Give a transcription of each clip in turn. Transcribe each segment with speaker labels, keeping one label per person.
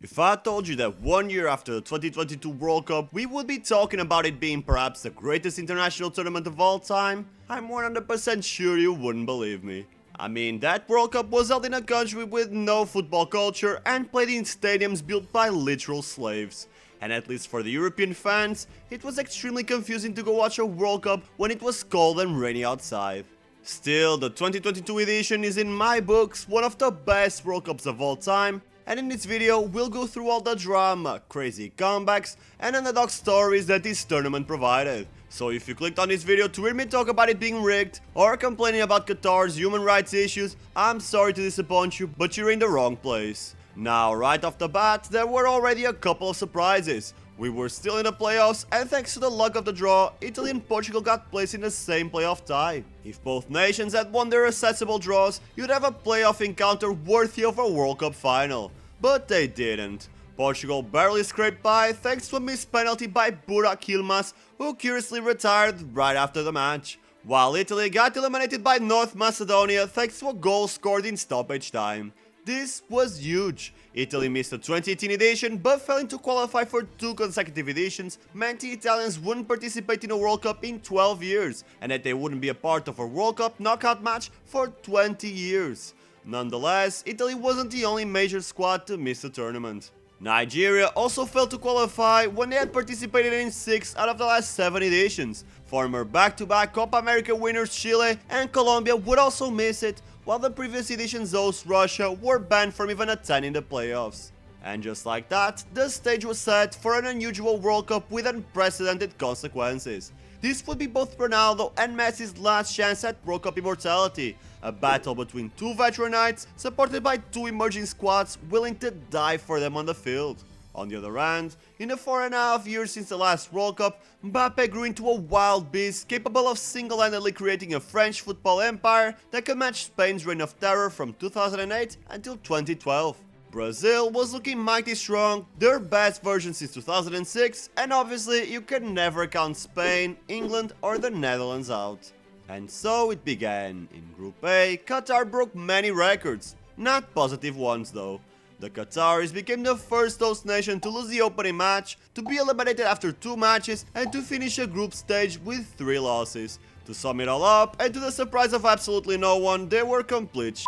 Speaker 1: If I told you that 1 year after the 2022 World Cup, we would be talking about it being perhaps the greatest international tournament of all time, I'm 100% sure you wouldn't believe me. I mean, that World Cup was held in a country with no football culture and played in stadiums built by literal slaves. And at least for the European fans, it was extremely confusing to go watch a World Cup when it was cold and rainy outside. Still, the 2022 edition is in my books one of the best World Cups of all time, and in this video we'll go through all the drama, crazy comebacks and underdog stories that this tournament provided. So if you clicked on this video to hear me talk about it being rigged or complaining about Qatar's human rights issues, I'm sorry to disappoint you, but you're in the wrong place. Now, right off the bat, there were already a couple of surprises. We were still in the playoffs, and thanks to the luck of the draw, Italy and Portugal got placed in the same playoff tie. If both nations had won their accessible draws, you'd have a playoff encounter worthy of a World Cup final. But they didn't. Portugal barely scraped by thanks to a missed penalty by Burak Yilmaz, who curiously retired right after the match, while Italy got eliminated by North Macedonia thanks to a goal scored in stoppage time. This was huge. Italy missed the 2018 edition, but failing to qualify for 2 consecutive editions meant the Italians wouldn't participate in a World Cup in 12 years, and that they wouldn't be a part of a World Cup knockout match for 20 years. Nonetheless, Italy wasn't the only major squad to miss the tournament. Nigeria also failed to qualify when they had participated in 6 out of the last 7 editions. Former back-to-back Copa America winners Chile and Colombia would also miss it, while the previous edition's host Russia were banned from even attending the playoffs. And just like that, the stage was set for an unusual World Cup with unprecedented consequences. This would be both Ronaldo and Messi's last chance at World Cup immortality, a battle between 2 veteran knights supported by 2 emerging squads willing to die for them on the field. On the other hand, in the 4.5 years since the last World Cup, Mbappé grew into a wild beast capable of single-handedly creating a French football empire that could match Spain's reign of terror from 2008 until 2012. Brazil was looking mighty strong, their best version since 2006, and obviously you can never count Spain, England or the Netherlands out. And so it began. In Group A, Qatar broke many records, not positive ones though. The Qataris became the first host nation to lose the opening match, to be eliminated after 2 matches, and to finish a group stage with 3 losses. To sum it all up, and to the surprise of absolutely no one, they were complete shit.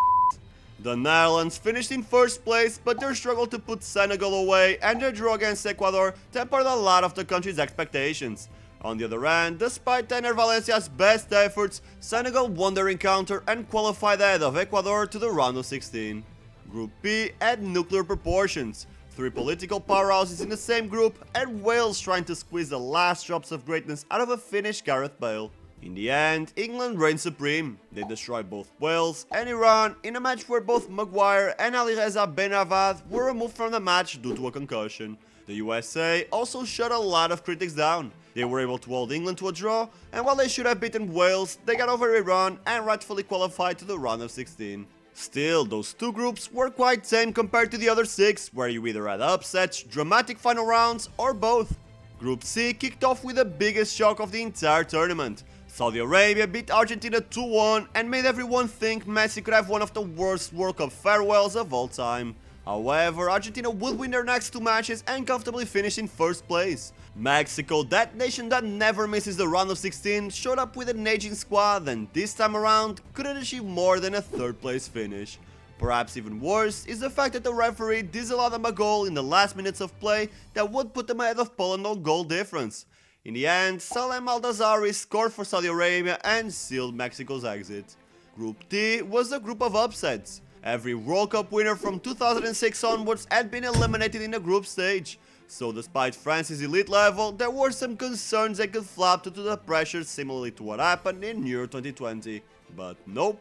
Speaker 1: The Netherlands finished in first place, but their struggle to put Senegal away and their draw against Ecuador tempered a lot of the country's expectations. On the other hand, despite Tener Valencia's best efforts, Senegal won their encounter and qualified ahead of Ecuador to the round of 16. Group B had nuclear proportions, 3 political powerhouses in the same group, and Wales trying to squeeze the last drops of greatness out of a Finnish Gareth Bale. In the end, England reigned supreme. They destroyed both Wales and Iran in a match where both Maguire and Alireza Benavad were removed from the match due to a concussion. The USA also shut a lot of critics down. They were able to hold England to a draw, and while they should have beaten Wales, they got over Iran and rightfully qualified to the round of 16. Still, those 2 groups were quite tame compared to the other 6, where you either had upsets, dramatic final rounds, or both. Group C kicked off with the biggest shock of the entire tournament. Saudi Arabia beat Argentina 2-1 and made everyone think Messi could have one of the worst World Cup farewells of all time. However, Argentina would win their next 2 matches and comfortably finish in first place. Mexico, that nation that never misses the round of 16, showed up with an aging squad and this time around couldn't achieve more than a 3rd place finish. Perhaps even worse is the fact that the referee disallowed them a goal in the last minutes of play that would put them ahead of Poland on goal difference. In the end, Salem Al-Dazari scored for Saudi Arabia and sealed Mexico's exit. Group D was a group of upsets. Every World Cup winner from 2006 onwards had been eliminated in the group stage. So despite France's elite level, there were some concerns they could flop due to the pressure similarly to what happened in Euro 2020. But nope,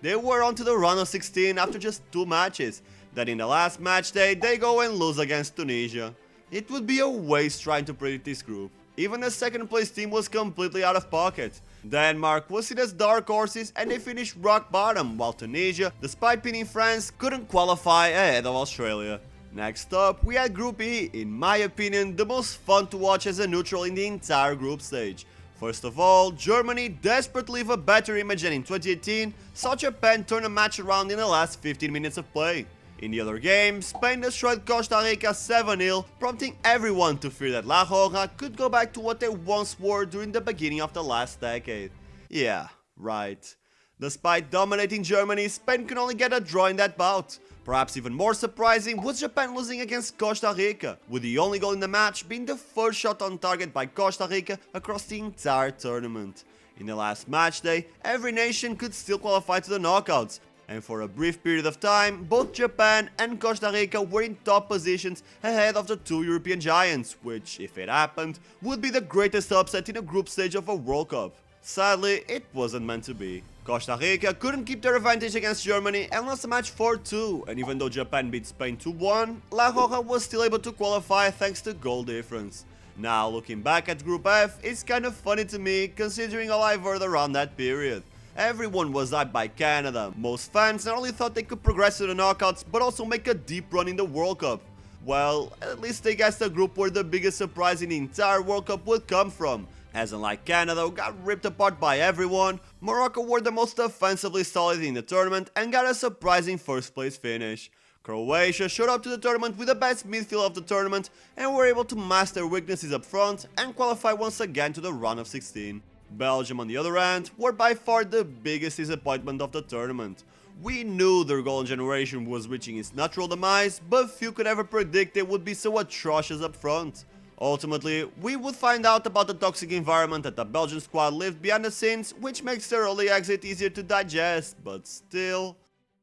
Speaker 1: they were on to the round of 16 after just 2 matches. Then in the last match day, they go and lose against Tunisia. It would be a waste trying to predict this group. Even the 2nd place team was completely out of pocket. Denmark was seen as dark horses and they finished rock bottom, while Tunisia, despite pinning France, couldn't qualify ahead of Australia. Next up, we had Group E, in my opinion the most fun to watch as a neutral in the entire group stage. First of all, Germany, desperate to leave a better image than in 2018, saw Japan turn a match around in the last 15 minutes of play. In the other game, Spain destroyed Costa Rica 7-0, prompting everyone to fear that La Roja could go back to what they once were during the beginning of the last decade. Yeah, right. Despite dominating Germany, Spain could only get a draw in that bout. Perhaps even more surprising was Japan losing against Costa Rica, with the only goal in the match being the first shot on target by Costa Rica across the entire tournament. In the last match day, every nation could still qualify to the knockouts, and for a brief period of time, both Japan and Costa Rica were in top positions ahead of the two European giants, which, if it happened, would be the greatest upset in a group stage of a World Cup. Sadly, it wasn't meant to be. Costa Rica couldn't keep their advantage against Germany and lost the match 4-2, and even though Japan beat Spain 2-1, La Roja was still able to qualify thanks to goal difference. Now, looking back at Group F, it's kind of funny to me considering all I've heard around that period. Everyone was hyped by Canada. Most fans not only thought they could progress to the knockouts, but also make a deep run in the World Cup. Well, at least they guessed the group where the biggest surprise in the entire World Cup would come from. As unlike Canada, who got ripped apart by everyone, Morocco were the most offensively solid in the tournament and got a surprising first place finish. Croatia showed up to the tournament with the best midfield of the tournament and were able to master their weaknesses up front and qualify once again to the round of 16. Belgium, on the other hand, were by far the biggest disappointment of the tournament. We knew their golden generation was reaching its natural demise, but few could ever predict it would be so atrocious up front. Ultimately, we would find out about the toxic environment that the Belgian squad lived behind the scenes, which makes their early exit easier to digest, but still.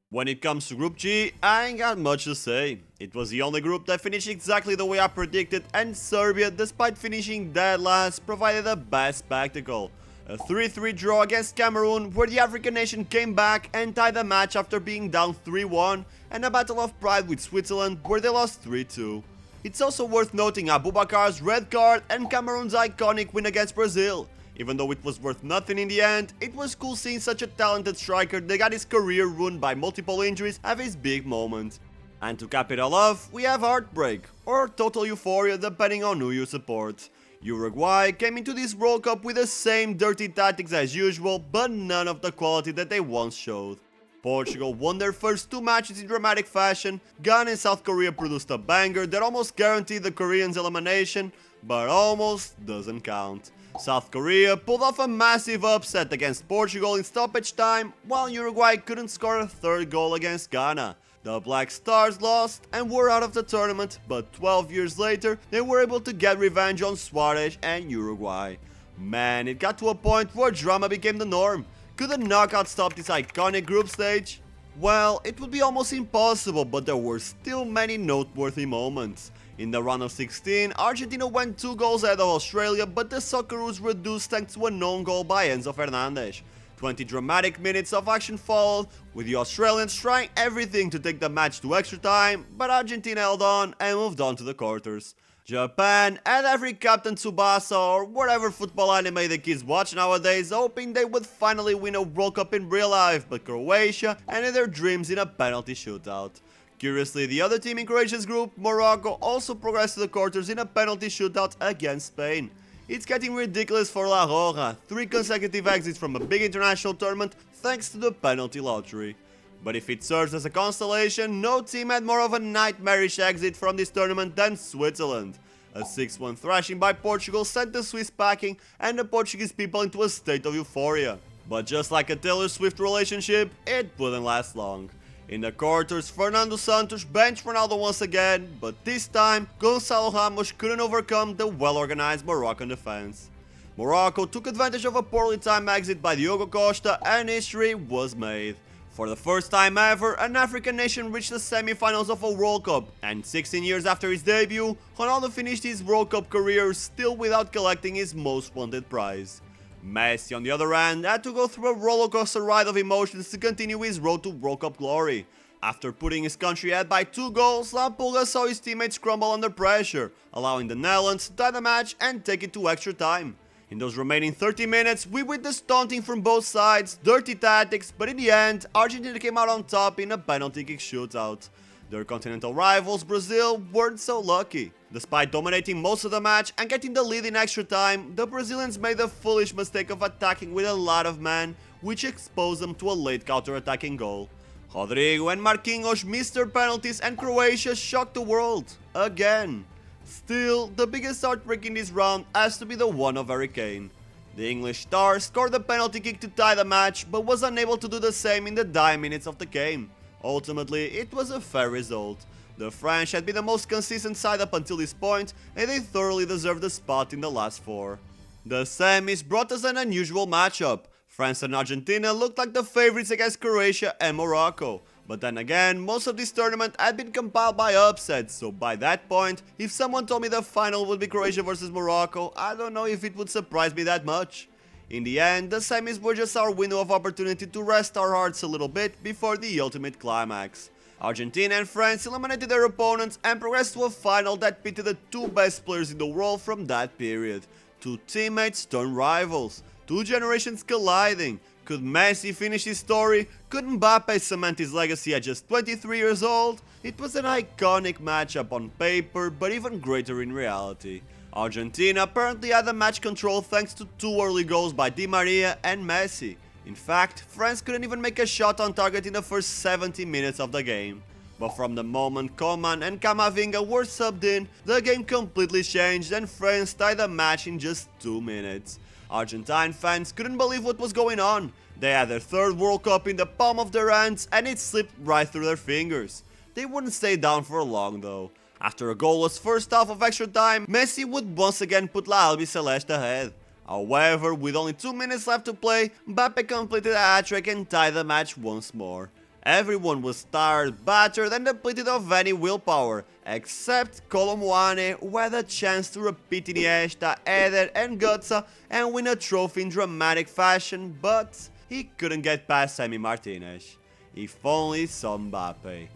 Speaker 1: When it comes to Group G, I ain't got much to say. It was the only group that finished exactly the way I predicted, and Serbia, despite finishing dead last, provided the best spectacle. A 3-3 draw against Cameroon, where the African nation came back and tied the match after being down 3-1, and a battle of pride with Switzerland, where they lost 3-2. It's also worth noting Abubakar's red card and Cameroon's iconic win against Brazil. Even though it was worth nothing in the end, it was cool seeing such a talented striker that got his career ruined by multiple injuries have his big moment. And to cap it all off, we have heartbreak, or total euphoria depending on who you support. Uruguay came into this World Cup with the same dirty tactics as usual, but none of the quality that they once showed. Portugal won their first two matches in dramatic fashion. Ghana and South Korea produced a banger that almost guaranteed the Koreans' elimination, but almost doesn't count. South Korea pulled off a massive upset against Portugal in stoppage time, while Uruguay couldn't score a third goal against Ghana. The Black Stars lost and were out of the tournament, but 12 years later, they were able to get revenge on Suarez and Uruguay. Man, it got to a point where drama became the norm. Could the knockout stop this iconic group stage? Well, it would be almost impossible, but there were still many noteworthy moments. In the round of 16, Argentina went 2 goals ahead of Australia, but the Socceroos reduced thanks to a known goal by Enzo Fernandes. 20 dramatic minutes of action followed, with the Australians trying everything to take the match to extra time, but Argentina held on and moved on to the quarters. Japan had every Captain Tsubasa or whatever football anime the kids watch nowadays hoping they would finally win a World Cup in real life, but Croatia ended their dreams in a penalty shootout. Curiously, the other team in Croatia's group, Morocco, also progressed to the quarters in a penalty shootout against Spain. It's getting ridiculous for La Roja, 3 consecutive exits from a big international tournament thanks to the penalty lottery. But if it serves as a consolation, no team had more of a nightmarish exit from this tournament than Switzerland. A 6-1 thrashing by Portugal sent the Swiss packing and the Portuguese people into a state of euphoria. But just like a Taylor Swift relationship, it wouldn't last long. In the quarters, Fernando Santos benched Ronaldo once again, but this time, Gonçalo Ramos couldn't overcome the well-organized Moroccan defense. Morocco took advantage of a poorly timed exit by Diogo Costa and history was made. For the first time ever, an African nation reached the semi-finals of a World Cup, and 16 years after his debut, Ronaldo finished his World Cup career still without collecting his most wanted prize. Messi, on the other hand, had to go through a rollercoaster ride of emotions to continue his road to World Cup glory. After putting his country ahead by 2 goals, La Pulga saw his teammates crumble under pressure, allowing the Netherlands to tie the match and take it to extra time. In those remaining 30 minutes, we witnessed taunting from both sides, dirty tactics, but in the end, Argentina came out on top in a penalty kick shootout. Their continental rivals, Brazil, weren't so lucky. Despite dominating most of the match and getting the lead in extra time, the Brazilians made the foolish mistake of attacking with a lot of men, which exposed them to a late counter-attacking goal. Rodrigo and Marquinhos missed their penalties and Croatia shocked the world. Again. Still, the biggest heartbreak in this round has to be the one of Harry Kane. The English star scored the penalty kick to tie the match, but was unable to do the same in the dying minutes of the game. Ultimately, it was a fair result. The French had been the most consistent side up until this point, and they thoroughly deserved the spot in the last four. The semis brought us an unusual matchup. France and Argentina looked like the favorites against Croatia and Morocco. But then again, most of this tournament had been compiled by upsets, so by that point, if someone told me the final would be Croatia versus Morocco, I don't know if it would surprise me that much. In the end, the semis were just our window of opportunity to rest our hearts a little bit before the ultimate climax. Argentina and France eliminated their opponents and progressed to a final that pitted the two best players in the world from that period. Two teammates turned rivals, two generations colliding. Could Messi finish his story? Could Mbappé cement his legacy at just 23 years old? It was an iconic matchup on paper, but even greater in reality. Argentina apparently had the match control thanks to two early goals by Di Maria and Messi. In fact, France couldn't even make a shot on target in the first 70 minutes of the game. But from the moment Coman and Camavinga were subbed in, the game completely changed and France tied the match in just 2 minutes. Argentine fans couldn't believe what was going on. They had their third World Cup in the palm of their hands and it slipped right through their fingers. They wouldn't stay down for long though. After a goalless first half of extra time, Messi would once again put La Albiceleste ahead. However, with only 2 minutes left to play, Mbappé completed a hat-trick and tied the match once more. Everyone was tired, battered and depleted of any willpower, except Kolo Muani, who had a chance to repeat Iniesta, Eder and Götze and win a trophy in dramatic fashion, but he couldn't get past Emi Martinez. If only saw Mbappé.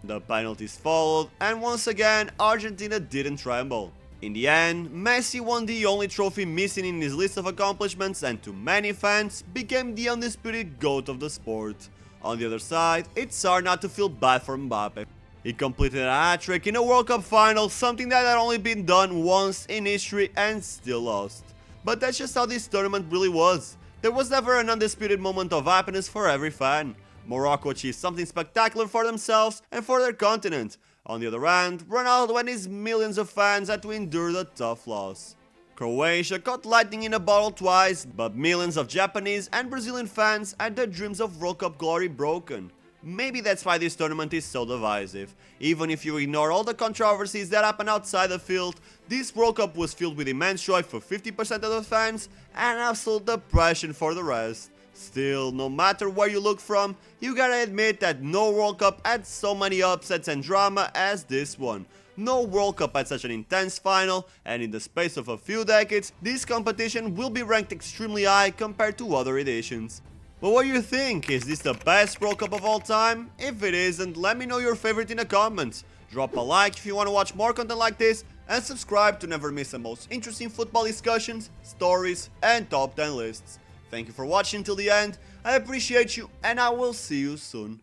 Speaker 1: The penalties followed, and once again, Argentina didn't tremble. In the end, Messi won the only trophy missing in his list of accomplishments and to many fans, became the undisputed GOAT of the sport. On the other side, it's hard not to feel bad for Mbappé. He completed a hat-trick in a World Cup final, something that had only been done once in history and still lost. But that's just how this tournament really was. There was never an undisputed moment of happiness for every fan. Morocco achieved something spectacular for themselves and for their continent. On the other hand, Ronaldo and his millions of fans had to endure the tough loss. Croatia caught lightning in a bottle twice, but millions of Japanese and Brazilian fans had their dreams of World Cup glory broken. Maybe that's why this tournament is so divisive. Even if you ignore all the controversies that happen outside the field, this World Cup was filled with immense joy for 50% of the fans and absolute depression for the rest. Still, no matter where you look from, you gotta admit that no World Cup had so many upsets and drama as this one. No World Cup had such an intense final, and in the space of a few decades, this competition will be ranked extremely high compared to other editions. But what do you think? Is this the best World Cup of all time? If it isn't, let me know your favorite in the comments. Drop a like if you want to watch more content like this, and subscribe to never miss the most interesting football discussions, stories, and top 10 lists. Thank you for watching till the end, I appreciate you, and I will see you soon.